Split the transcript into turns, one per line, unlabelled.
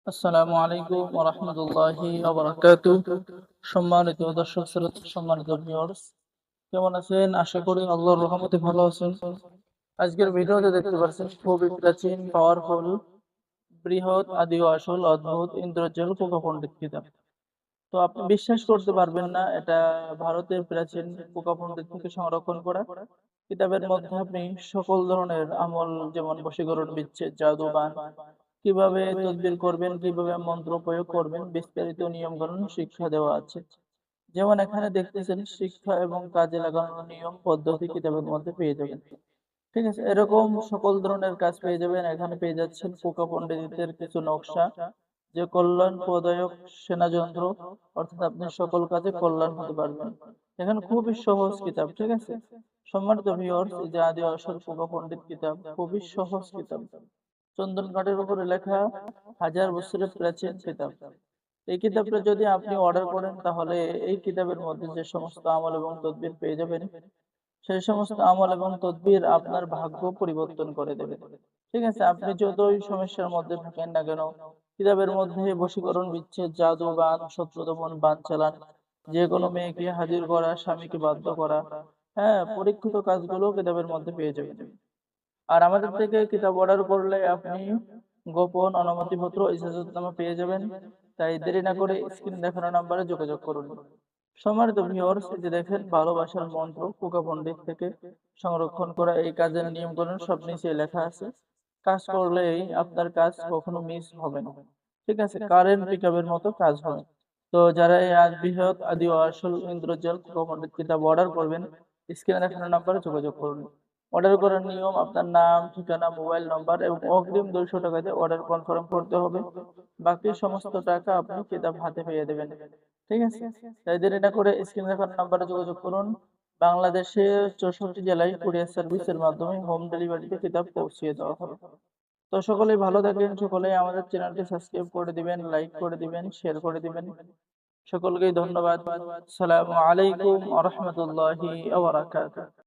আসসালামু আলাইকুম ওয়া রাহমাতুল্লাহি ওয়া বারাকাতুহু। সম্মানিত দর্শক শ্রোতা, সম্মানিত ভিউয়ার্স, কেমন আছেন? আশা করি আল্লাহর রহমতে ভালো আছেন। আজকের ভিডিওতে দেখতে পাচ্ছেন খুবই প্রাচীন, পাওয়ারফুল, বৃহৎ, আদি ও আসল, অদ্ভুত, ইন্দ্রজাল পোকা পণ্ডিত কিতাব। তো আপনি বিশ্বাস করতে পারবেন না, এটা ভারতের প্রাচীন পোকা পণ্ডিত থেকে সংরক্ষণ করা। কিতাবের মধ্যে আপনি সকল ধরনের আমল, যেমন বশীকরণ, বিচ্ছেদ, জাদু, বান, কিভাবে তদবির করবেন, কিভাবে মন্ত্র প্রয়োগ করবেন, বিস্তারিত নিয়ম কানুন শিক্ষা দেওয়া আছে। যেমন এখানে দেখতেছেন শিক্ষা এবং কাজে লাগানোর নিয়ম পদ্ধতি কিতাবের মধ্যে পেয়ে যাবেন। ঠিক আছে, এরকম সকল ধরনের কাজ পেয়ে যাবেন। এখানে পেয়ে যাচ্ছেন পোকা পণ্ডিতের কিছু নকশা, যে কল্যাণ প্রদায়ক সেনাযন্ত্র, অর্থাৎ আপনি সকল কাজে কল্যাণ হতে পারবেন। এখানে খুবই সহজ কিতাব। ঠিক আছে, সম্মানিত ভিউয়ার্স, এই যে আদি আসল পোকা পণ্ডিত কিতাব, খুবই সহজ কিতাব, চন্দন কাঠের উপরে লেখা, হাজার বছরের প্রাচীন কিতাব। এই কিতাবটা যদি আপনি অর্ডার করেন, তাহলে এই কিতাবের মধ্যে যে সমস্ত আমল এবং তদবির পেয়ে যাবেন, সেই সমস্ত আমল এবং তদবির আপনার ভাগ্য পরিবর্তন করে দেবে। ঠিক আছে, আপনি যতই সমস্যার মধ্যে থাকেন না কেন, কিতাবের মধ্যে বশীকরণ, বিচ্ছেদ, জাদু, বান, শত্রু দমন, বান চালান, যে কোনো মেয়েকে হাজির করা, স্বামীকে বাধ্য করা, হ্যাঁ, পরীক্ষিত কাজগুলো কিতাবের মধ্যে পেয়ে যাবেন। আর আমাদের থেকে কিতাব অর্ডার করলে আপনি গোপন অনুমতিপত্র, ইজাজতনামা পেয়ে যাবেন। তাই দেরি না করে স্ক্রিন দেখানো নাম্বারে যোগাযোগ করুন। সম্মানিত ভিউয়ার্স, এই যে দেখেন, ভালোবাসার মন্ত্র পোকা পণ্ডিত থেকে সংরক্ষণ করা এই কাজের নিয়ম কানুন সব নিচে লেখা আছে। কাজ করলেই আপনার কাজ কখনো মিস হবে না। ঠিক আছে, কারেন্ট পিকআপের মতো কাজ হয়। তো যারা এই আজ বৃহৎ, আদি ও আসল ইন্দ্রজাল পোকা পণ্ডিত কিতাব অর্ডার করবেন, স্ক্রিনে দেখানো নাম্বারে যোগাযোগ করুন। অর্ডার করার নিয়ম: আপনার নাম, ঠিকানা, মোবাইল নম্বর এবং অগ্রিম 200 টাকা দিয়ে অর্ডার কনফার্ম করতে হবে। বাকি সমস্ত টাকা আপনি কিতাব হাতে পেয়ে দেবেন। ঠিক আছে, তাই দেরি না করে স্ক্রিনে দেখানো নাম্বারে যোগাযোগ করুন। বাংলাদেশের 64 জেলায় কুরিয়ার সার্ভিসের মাধ্যমে হোম ডেলিভারিতে কিতাব পৌঁছিয়ে দেওয়া হবে। তো সকলেই ভালো থাকেন, সকলেই আমাদের চ্যানেলটি সাবস্ক্রাইব করে দিবেন, লাইক করে দিবেন, শেয়ার করে দিবেন। সকলকেই ধন্যবাদ। আসসালামু আলাইকুম ওয়া রাহমাতুল্লাহি ওয়া বারাকাতুহু।